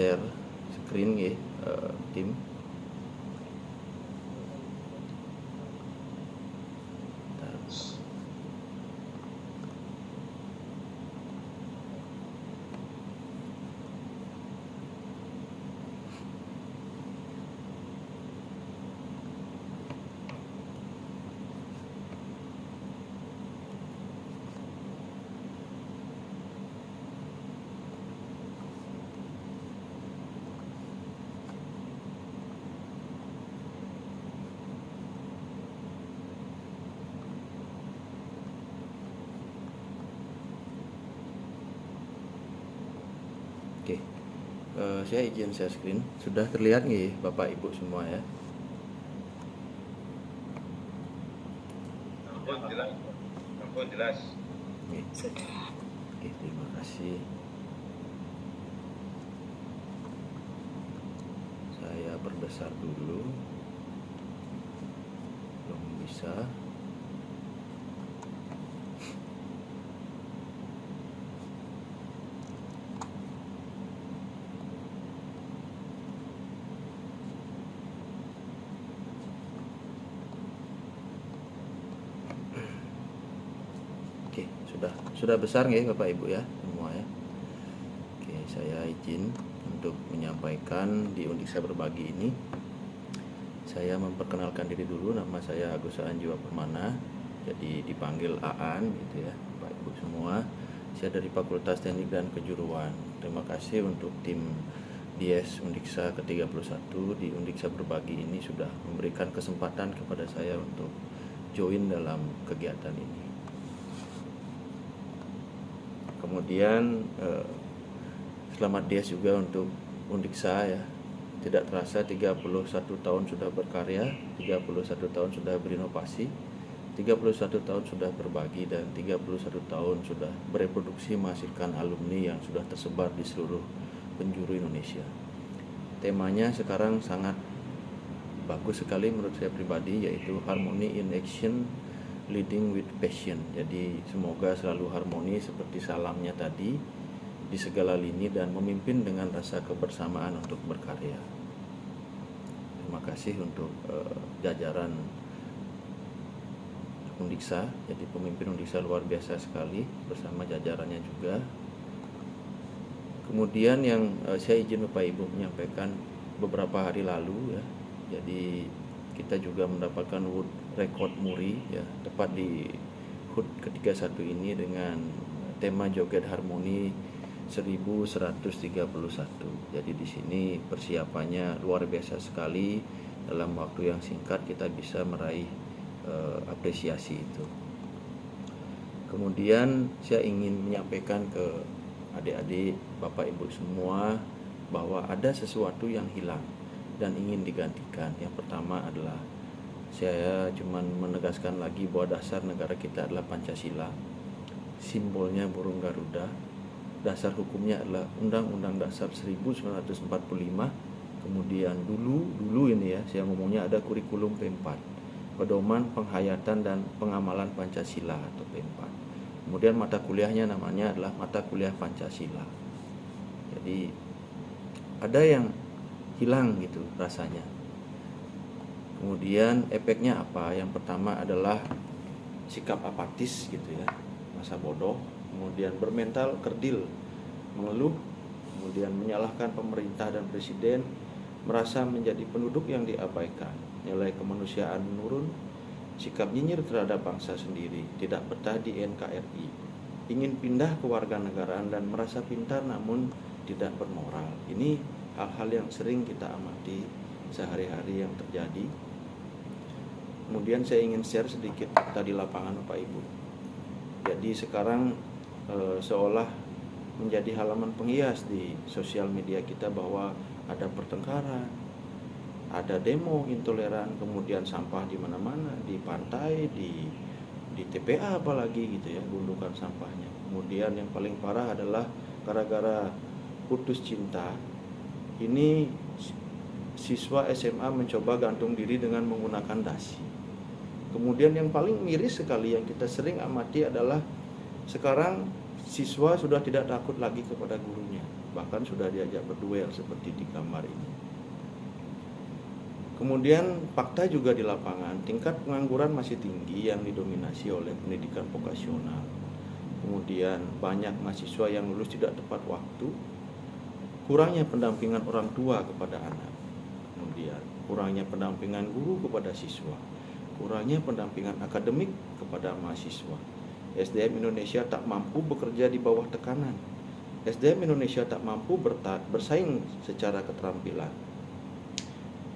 share screen nggih, tim. Oke, saya izin share screen. Sudah terlihat nggih Bapak Ibu semua ya? Ampun jelas. Oke. Oke, terima kasih. Saya perbesar dulu. Belum bisa. Oke, sudah besar nggih Bapak Ibu ya semua ya. Oke, saya izin untuk menyampaikan di Undiksa Berbagi ini. Saya memperkenalkan diri dulu, nama saya Agus Aan Jiwa Permana. Jadi dipanggil Aan gitu ya, Bapak Ibu semua. Saya dari Fakultas Teknik dan Kejuruan. Terima kasih untuk tim DS Undiksa ke-31 di Undiksa Berbagi ini sudah memberikan kesempatan kepada saya untuk join dalam kegiatan ini. Kemudian selamat DS juga untuk Undiksa ya. Tidak terasa 31 tahun sudah berkarya, 31 tahun sudah berinovasi, 31 tahun sudah berbagi, dan 31 tahun sudah bereproduksi menghasilkan alumni yang sudah tersebar di seluruh penjuru Indonesia. Temanya sekarang sangat bagus sekali menurut saya pribadi, yaitu Harmony in Action, Leading with Passion. Jadi semoga selalu harmoni seperti salamnya tadi di segala lini dan memimpin dengan rasa kebersamaan untuk berkarya. Terima kasih untuk jajaran Undiksa. Jadi pemimpin Undiksa luar biasa sekali bersama jajarannya juga. Kemudian yang saya izin Bapak Ibu menyampaikan beberapa hari lalu ya. Jadi kita juga mendapatkan World Record Muri ya, tepat di HUT ke-31 ini dengan tema Joget Harmoni 1131. Jadi di sini persiapannya luar biasa sekali. Dalam waktu yang singkat kita bisa meraih apresiasi itu. Kemudian saya ingin menyampaikan ke adik-adik, Bapak Ibu semua bahwa ada sesuatu yang hilang dan ingin digantikan. Yang pertama adalah saya cuman menegaskan lagi bahwa dasar negara kita adalah Pancasila. Simbolnya burung Garuda. Dasar hukumnya adalah Undang-Undang Dasar 1945. Kemudian dulu ini ya, saya ngomongnya ada kurikulum P4, Pedoman Penghayatan dan Pengamalan Pancasila atau P4. Kemudian mata kuliahnya namanya adalah mata kuliah Pancasila. Jadi ada yang hilang gitu rasanya. Kemudian efeknya apa? Yang pertama adalah sikap apatis gitu ya, masa bodoh. Kemudian bermental kerdil, mengeluh, kemudian menyalahkan pemerintah dan presiden, merasa menjadi penduduk yang diabaikan, nilai kemanusiaan menurun, sikap nyinyir terhadap bangsa sendiri, tidak betah di NKRI, ingin pindah ke warganegaraan dan merasa pintar namun tidak bermoral. Ini hal-hal yang sering kita amati sehari-hari yang terjadi. Kemudian saya ingin share sedikit tadi lapangan Bapak Ibu. Jadi sekarang seolah menjadi halaman penghias di sosial media kita bahwa ada pertengkaran, ada demo intoleran, kemudian sampah di mana-mana, di pantai, di TPA apalagi gitu ya, gundukan sampahnya. Kemudian yang paling parah adalah gara-gara putus cinta, ini siswa SMA mencoba gantung diri dengan menggunakan dasi. Kemudian yang paling miris sekali yang kita sering amati adalah sekarang siswa sudah tidak takut lagi kepada gurunya. bahkan sudah diajak berduel seperti di gambar ini. Kemudian fakta juga di lapangan, tingkat pengangguran masih tinggi yang didominasi oleh pendidikan vokasional. Kemudian banyak mahasiswa yang lulus tidak tepat waktu, kurangnya pendampingan orang tua kepada anak, kemudian kurangnya pendampingan guru kepada siswa, kurangnya pendampingan akademik kepada mahasiswa. SDM Indonesia tak mampu bekerja di bawah tekanan. SDM Indonesia tak mampu bersaing secara keterampilan.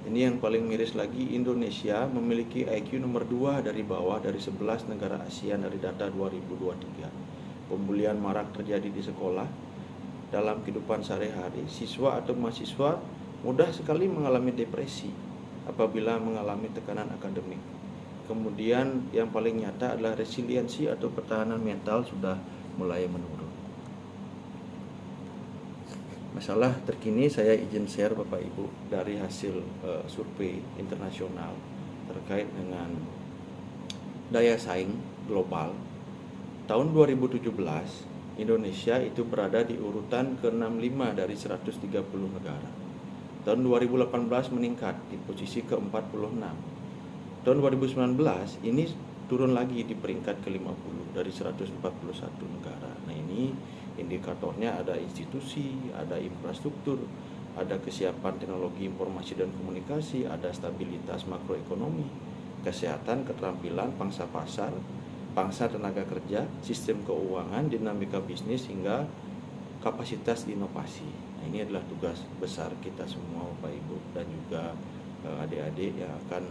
Ini yang paling miris lagi, Indonesia memiliki IQ nomor 2 dari bawah dari 11 negara ASEAN dari data 2023. Pembulian marak terjadi di sekolah. Dalam kehidupan sehari-hari, siswa atau mahasiswa mudah sekali mengalami depresi apabila mengalami tekanan akademik. Kemudian yang paling nyata adalah resiliensi atau pertahanan mental sudah mulai menurun. Masalah terkini saya izin share Bapak Ibu dari hasil survei internasional terkait dengan daya saing global. Tahun 2017 Indonesia itu berada di urutan ke-65 dari 130 negara. Tahun 2018 meningkat di posisi ke-46. Tahun 2019 ini turun lagi di peringkat ke-50 dari 141 negara. Nah, ini indikatornya ada institusi, ada infrastruktur, ada kesiapan teknologi informasi dan komunikasi, ada stabilitas makroekonomi, kesehatan, keterampilan, pangsa pasar, pangsa tenaga kerja, sistem keuangan, dinamika bisnis, hingga kapasitas inovasi. Nah, ini adalah tugas besar kita semua Bapak Ibu dan juga adik-adik yang akan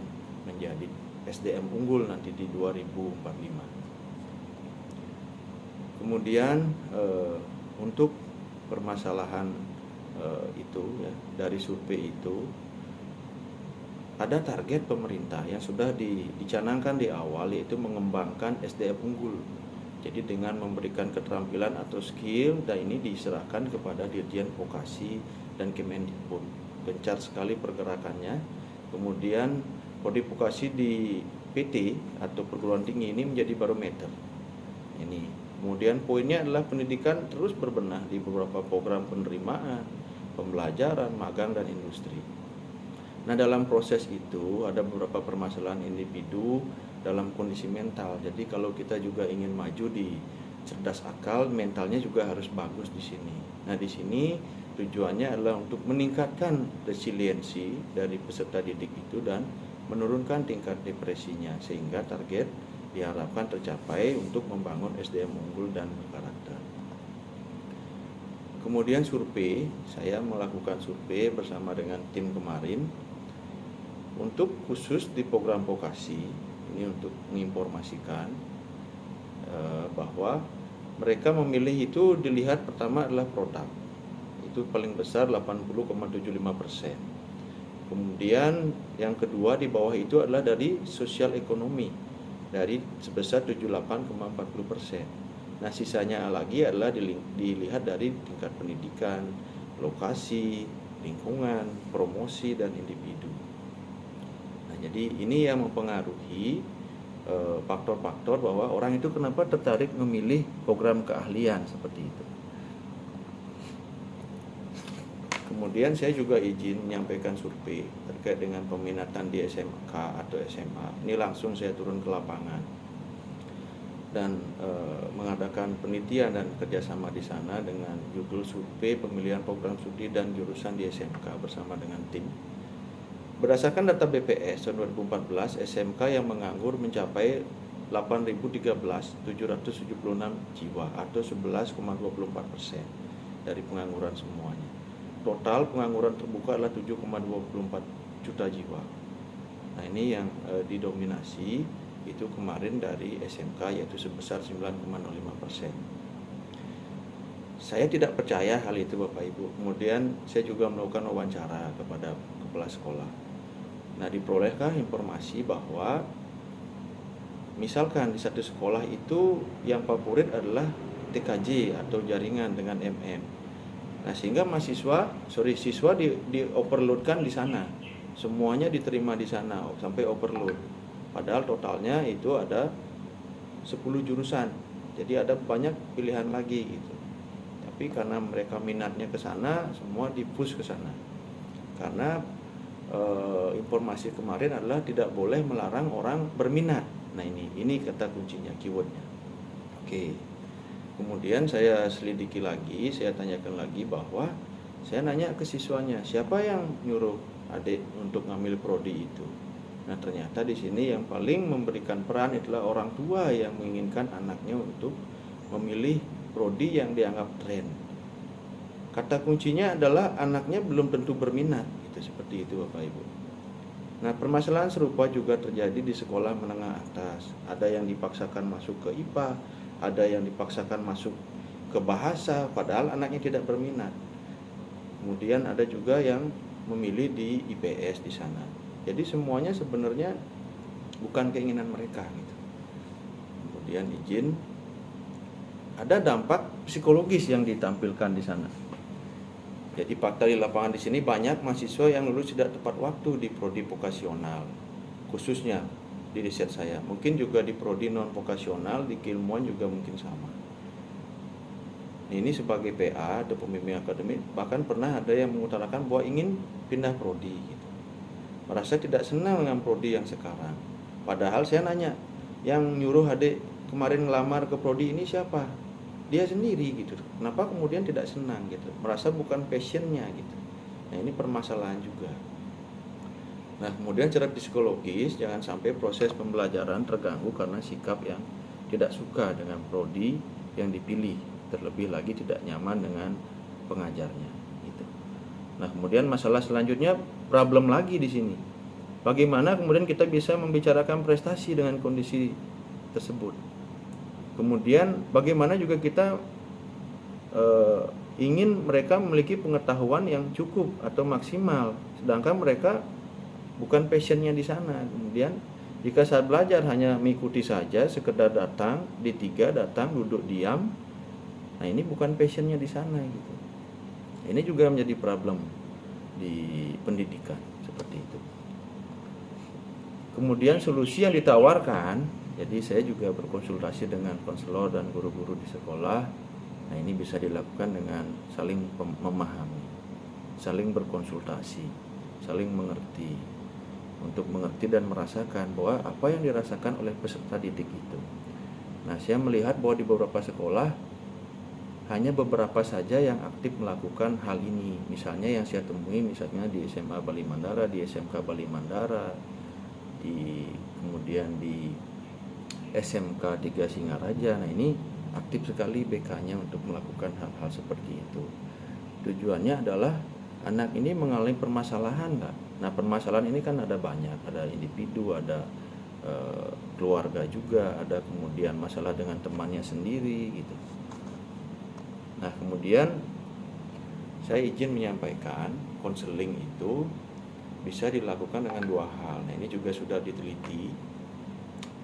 menjadi SDM unggul nanti di 2045. Kemudian untuk permasalahan itu ya, dari survei itu ada target pemerintah yang sudah dicanangkan di awal, yaitu mengembangkan SDM unggul. Jadi dengan memberikan keterampilan atau skill, dan ini diserahkan kepada Dirjen Vokasi dan Kemendikbud. Gencar sekali pergerakannya. Kemudian prodi vokasi di PT atau perguruan tinggi ini menjadi barometer. Ini kemudian poinnya adalah pendidikan terus berbenah di beberapa program penerimaan, pembelajaran, magang, dan industri. Nah, dalam proses itu ada beberapa permasalahan individu dalam kondisi mental. Jadi kalau kita juga ingin maju di cerdas akal, mentalnya juga harus bagus di sini. Nah, di sini tujuannya adalah untuk meningkatkan resiliensi dari peserta didik itu dan menurunkan tingkat depresinya, sehingga target diharapkan tercapai untuk membangun SDM unggul dan berkarakter. Kemudian survei, saya melakukan survei bersama dengan tim kemarin untuk khusus di program vokasi, ini untuk menginformasikan bahwa mereka memilih itu dilihat pertama adalah produk, itu paling besar 80,75%. Kemudian yang kedua di bawah itu adalah dari sosial ekonomi, dari sebesar 78,40%. Nah, sisanya lagi adalah dilihat dari tingkat pendidikan, lokasi, lingkungan, promosi, dan individu. Nah, jadi ini yang mempengaruhi faktor-faktor bahwa orang itu kenapa tertarik memilih program keahlian seperti itu. Kemudian saya juga izin menyampaikan survei terkait dengan peminatan di SMK atau SMA. Ini langsung saya turun ke lapangan dan mengadakan penelitian dan kerjasama di sana dengan judul survei pemilihan program studi dan jurusan di SMK bersama dengan tim. Berdasarkan data BPS tahun 2014, SMK yang menganggur mencapai 8.013.776 jiwa atau 11,24% dari pengangguran semuanya. Total pengangguran terbuka adalah 7,24 juta jiwa. Nah, ini yang didominasi itu kemarin dari SMK, yaitu sebesar 9,05%. Saya tidak percaya hal itu Bapak Ibu. Kemudian saya juga melakukan wawancara kepada kepala sekolah. Nah, diperolehkah informasi bahwa misalkan di satu sekolah itu yang favorit adalah TKJ atau jaringan dengan MM. Nah, sehingga siswa di overloadkan di sana. Semuanya diterima di sana sampai overload. Padahal totalnya itu ada 10 jurusan. Jadi ada banyak pilihan lagi gitu. tapi karena mereka minatnya ke sana, semua di-push ke sana. Karena informasi kemarin adalah tidak boleh melarang orang berminat. Nah ini kata kuncinya, keywordnya. Oke. Kemudian saya selidiki lagi, saya tanyakan lagi bahwa saya nanya ke siswanya, siapa yang nyuruh adik untuk ngambil prodi itu? Nah ternyata di sini yang paling memberikan peran adalah orang tua yang menginginkan anaknya untuk memilih prodi yang dianggap tren. Kata kuncinya adalah anaknya belum tentu berminat, gitu, seperti itu Bapak Ibu. Nah permasalahan serupa juga terjadi di sekolah menengah atas. Ada yang dipaksakan masuk ke IPA, ada yang dipaksakan masuk ke bahasa, padahal anaknya tidak berminat. Kemudian ada juga yang memilih di IPS di sana. Jadi semuanya sebenarnya bukan keinginan mereka gitu. Kemudian izin, ada dampak psikologis yang ditampilkan di sana. Jadi fakta di lapangan di sini banyak mahasiswa yang lulus tidak tepat waktu di prodi vokasional, khususnya di riset saya. Mungkin juga di prodi non vokasional, di keilmuan juga mungkin sama. Ini sebagai PA atau pembimbing akademik, bahkan pernah ada yang mengutarakan bahwa ingin pindah prodi gitu. Merasa tidak senang dengan prodi yang sekarang. Padahal saya nanya, yang nyuruh adik kemarin ngelamar ke prodi ini siapa? Dia sendiri gitu. Kenapa kemudian tidak senang gitu? Merasa bukan passionnya gitu. Nah ini permasalahan juga. Nah kemudian secara psikologis, jangan sampai proses pembelajaran terganggu karena sikap yang tidak suka dengan prodi yang dipilih, terlebih lagi tidak nyaman dengan pengajarnya gitu. Nah kemudian masalah selanjutnya, problem lagi di sini. Bagaimana kemudian kita bisa membicarakan prestasi dengan kondisi tersebut? Kemudian bagaimana juga kita ingin mereka memiliki pengetahuan yang cukup atau maksimal, sedangkan mereka bukan passionnya di sana. Kemudian jika saat belajar hanya mengikuti saja, sekedar datang, di 3 datang, duduk diam, nah ini bukan passionnya di sana gitu. Ini juga menjadi problem di pendidikan seperti itu. Kemudian solusi yang ditawarkan, jadi saya juga berkonsultasi dengan konselor dan guru-guru di sekolah. Nah ini bisa dilakukan dengan saling memahami, saling berkonsultasi, saling mengerti, untuk mengerti dan merasakan bahwa apa yang dirasakan oleh peserta didik itu. Nah saya melihat bahwa di beberapa sekolah hanya beberapa saja yang aktif melakukan hal ini. Misalnya yang saya temui misalnya di SMA Bali Mandara, di SMK Bali Mandara, kemudian di SMK 3 Singaraja. Nah ini aktif sekali BK-nya untuk melakukan hal-hal seperti itu. Tujuannya adalah anak ini mengalami permasalahan nggak? Nah permasalahan ini kan ada banyak, ada individu, ada keluarga juga, ada kemudian masalah dengan temannya sendiri gitu. Nah kemudian saya izin menyampaikan konseling itu bisa dilakukan dengan 2 hal. Nah ini juga sudah diteliti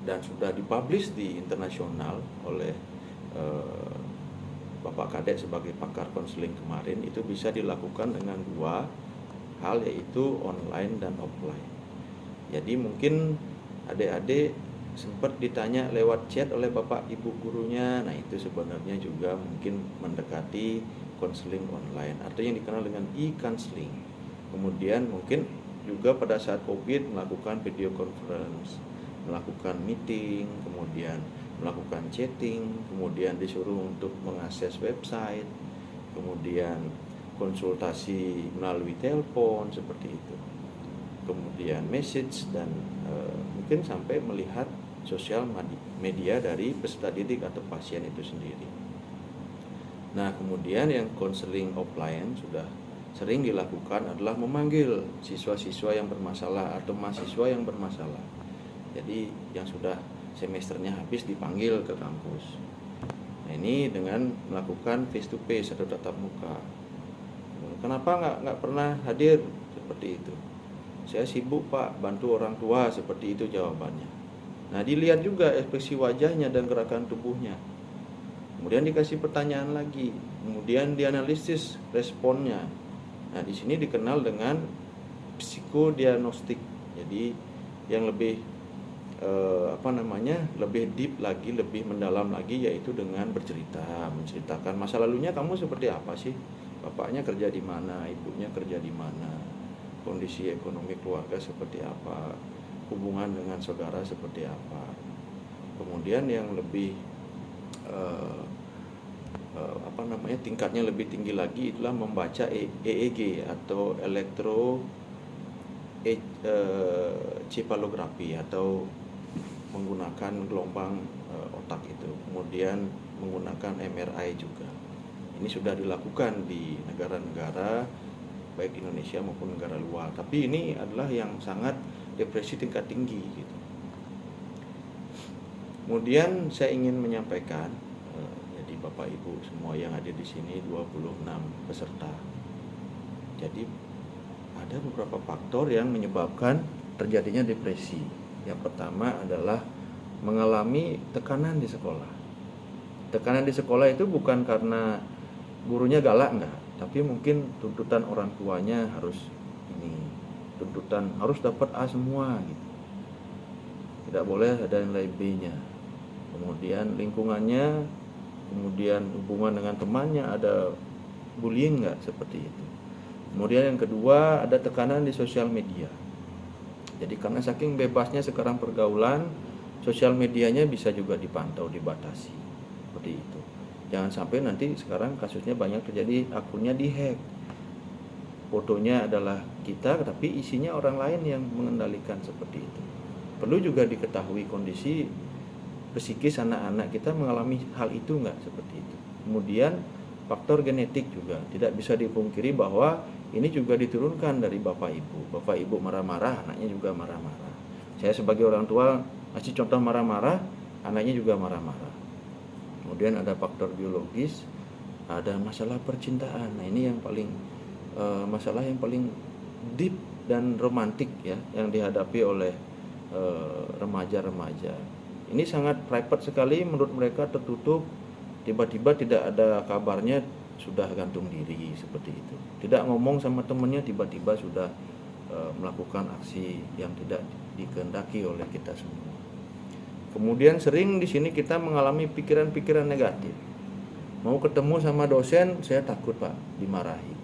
dan sudah dipublish di internasional oleh Bapak Kadek sebagai pakar konseling kemarin. Itu bisa dilakukan dengan 2 hal, yaitu online dan offline. Jadi mungkin adik-adik sempat ditanya lewat chat oleh Bapak Ibu gurunya. Nah itu sebenarnya juga mungkin mendekati konseling online atau yang dikenal dengan e-counseling. Kemudian mungkin juga pada saat COVID melakukan video conference, melakukan meeting, kemudian melakukan chatting, kemudian disuruh untuk mengakses website, kemudian konsultasi melalui telepon seperti itu, kemudian message, dan mungkin sampai melihat sosial media dari peserta didik atau pasien itu sendiri. Nah kemudian yang konseling offline sudah sering dilakukan adalah memanggil siswa-siswa yang bermasalah atau mahasiswa yang bermasalah. Jadi yang sudah semesternya habis dipanggil ke kampus. Nah ini dengan melakukan face to face atau tatap muka. Kenapa nggak pernah hadir? Seperti itu. Saya sibuk Pak, bantu orang tua, seperti itu jawabannya. Nah dilihat juga ekspresi wajahnya dan gerakan tubuhnya. Kemudian dikasih pertanyaan lagi, kemudian dianalisis responnya. Nah di sini dikenal dengan psikodiagnostik. Jadi yang lebih lebih deep lagi, lebih mendalam lagi, yaitu dengan menceritakan masa lalunya kamu seperti apa sih, bapaknya kerja di mana, ibunya kerja di mana, kondisi ekonomi keluarga seperti apa, hubungan dengan saudara seperti apa. Kemudian yang lebih tingkatnya lebih tinggi lagi adalah membaca EEG atau elektroencephalografi atau menggunakan gelombang otak itu. Kemudian menggunakan MRI juga. Ini sudah dilakukan di negara-negara baik Indonesia maupun negara luar. Tapi ini adalah yang sangat depresi tingkat tinggi gitu. Kemudian saya ingin menyampaikan, jadi Bapak Ibu semua yang ada di sini 26 peserta. Jadi ada beberapa faktor yang menyebabkan terjadinya depresi. Yang pertama adalah mengalami tekanan di sekolah. Tekanan di sekolah itu bukan karena gurunya galak, enggak, tapi mungkin tuntutan orang tuanya harus tuntutan harus dapat A semua gitu. Tidak boleh ada nilai B-nya. Kemudian lingkungannya, kemudian hubungan dengan temannya, ada bullying enggak seperti itu. Kemudian yang kedua ada tekanan di sosial media. Jadi karena saking bebasnya sekarang pergaulan, sosial medianya bisa juga dipantau, dibatasi. Seperti itu. Jangan sampai nanti sekarang kasusnya banyak terjadi akunnya dihack. Fotonya adalah kita tapi isinya orang lain yang mengendalikan seperti itu. Perlu juga diketahui kondisi psikis anak-anak kita mengalami hal itu enggak seperti itu. Kemudian faktor genetik juga tidak bisa dipungkiri bahwa ini juga diturunkan dari bapak ibu. Bapak ibu marah-marah, anaknya juga marah-marah. Saya sebagai orang tua kasih contoh marah-marah, anaknya juga marah-marah. Kemudian ada faktor biologis, ada masalah percintaan. Nah ini yang paling masalah yang paling deep dan romantik ya, yang dihadapi oleh remaja-remaja. Ini sangat private sekali, menurut mereka tertutup. Tiba-tiba tidak ada kabarnya sudah gantung diri seperti itu. Tidak ngomong sama temannya, tiba-tiba sudah melakukan aksi yang tidak dikehendaki oleh kita semua. Kemudian sering di sini kita mengalami pikiran-pikiran negatif. Mau ketemu sama dosen, saya takut Pak dimarahi.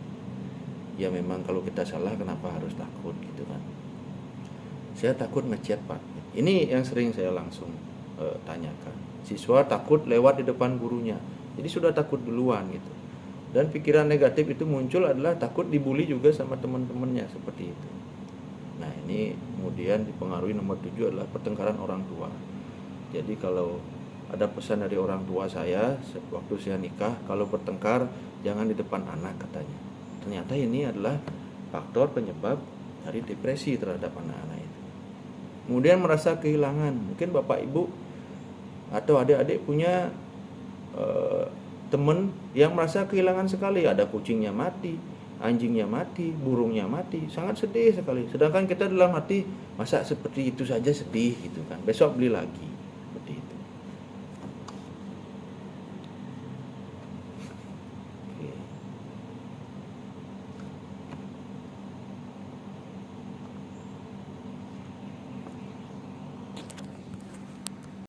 Ya memang kalau kita salah kenapa harus takut gitu kan. Saya takut ngechat Pak. Ini yang sering saya langsung tanyakan. Siswa takut lewat di depan gurunya. Jadi sudah takut duluan gitu. Dan pikiran negatif itu muncul adalah takut dibully juga sama teman-temannya seperti itu. Nah ini kemudian dipengaruhi nomor 7 adalah pertengkaran orang tua. Jadi kalau ada pesan dari orang tua saya waktu saya nikah, kalau bertengkar jangan di depan anak katanya. Ternyata ini adalah faktor penyebab dari depresi terhadap anak-anak itu. Kemudian merasa kehilangan. Mungkin bapak ibu atau adik-adik punya teman yang merasa kehilangan sekali. Ada kucingnya mati, anjingnya mati, burungnya mati, sangat sedih sekali. Sedangkan kita dalam hati, masa seperti itu saja sedih gitu kan, besok beli lagi.